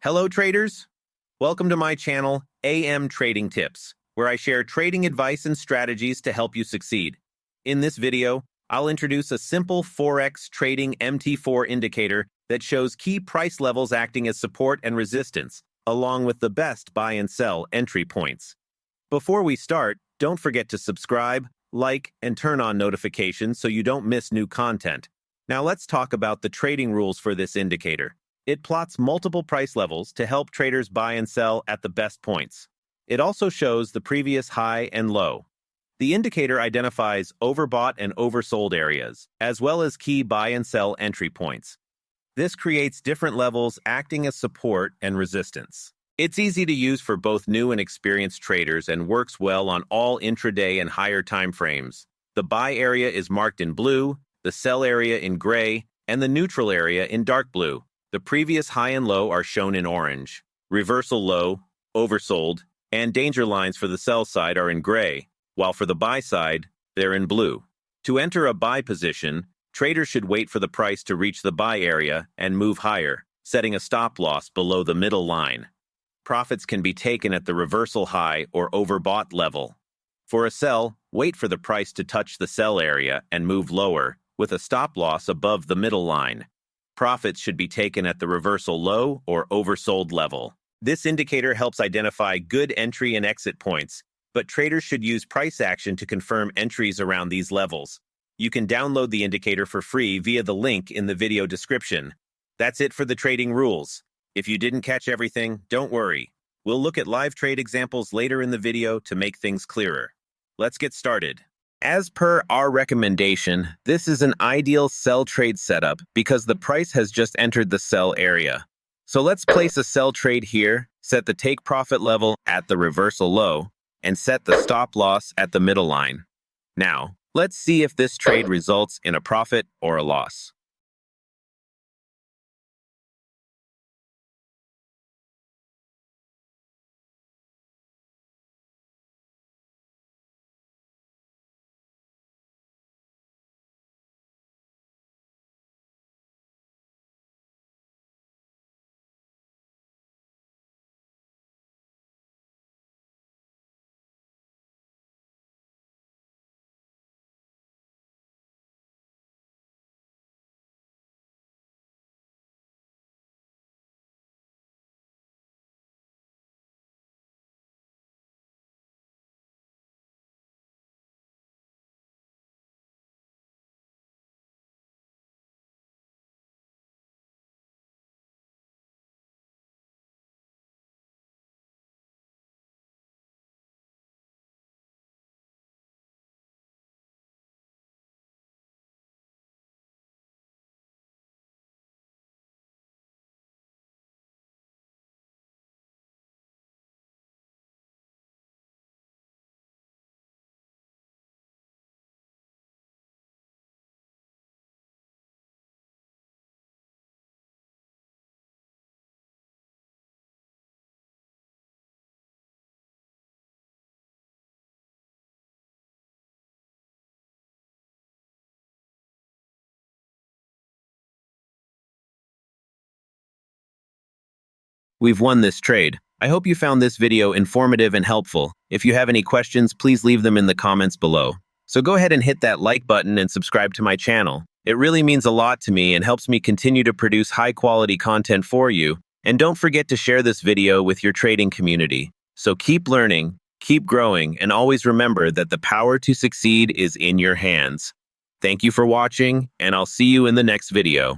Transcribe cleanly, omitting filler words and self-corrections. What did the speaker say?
Hello traders! Welcome to my channel, AM Trading Tips, where I share trading advice and strategies to help you succeed. In this video, I'll introduce a simple Forex trading MT4 indicator that shows key price levels acting as support and resistance, along with the best buy and sell entry points. Before we start, don't forget to subscribe, like, and turn on notifications so you don't miss new content. Now let's talk about the trading rules for this indicator. It plots multiple price levels to help traders buy and sell at the best points. It also shows the previous high and low. The indicator identifies overbought and oversold areas, as well as key buy and sell entry points. This creates different levels acting as support and resistance. It's easy to use for both new and experienced traders and works well on all intraday and higher time frames. The buy area is marked in blue, the sell area in gray, and the neutral area in dark blue. The previous high and low are shown in orange. Reversal low, oversold, and danger lines for the sell side are in gray, while for the buy side, they're in blue. To enter a buy position, traders should wait for the price to reach the buy area and move higher, setting a stop loss below the middle line. Profits can be taken at the reversal high or overbought level. For a sell, wait for the price to touch the sell area and move lower, with a stop loss above the middle line. Profits should be taken at the reversal low or oversold level. This indicator helps identify good entry and exit points, but traders should use price action to confirm entries around these levels. You can download the indicator for free via the link in the video description. That's it for the trading rules. If you didn't catch everything, don't worry. We'll look at live trade examples later in the video to make things clearer. Let's get started. As per our recommendation, this is an ideal sell trade setup because the price has just entered the sell area. So let's place a sell trade here, set the take profit level at the reversal low, and set the stop loss at the middle line. Now, let's see if this trade results in a profit or a loss. We've won this trade. I hope you found this video informative and helpful. If you have any questions, please leave them in the comments below. So go ahead and hit that like button and subscribe to my channel. It really means a lot to me and helps me continue to produce high-quality content for you. And don't forget to share this video with your trading community. So keep learning, keep growing, and always remember that the power to succeed is in your hands. Thank you for watching, and I'll see you in the next video.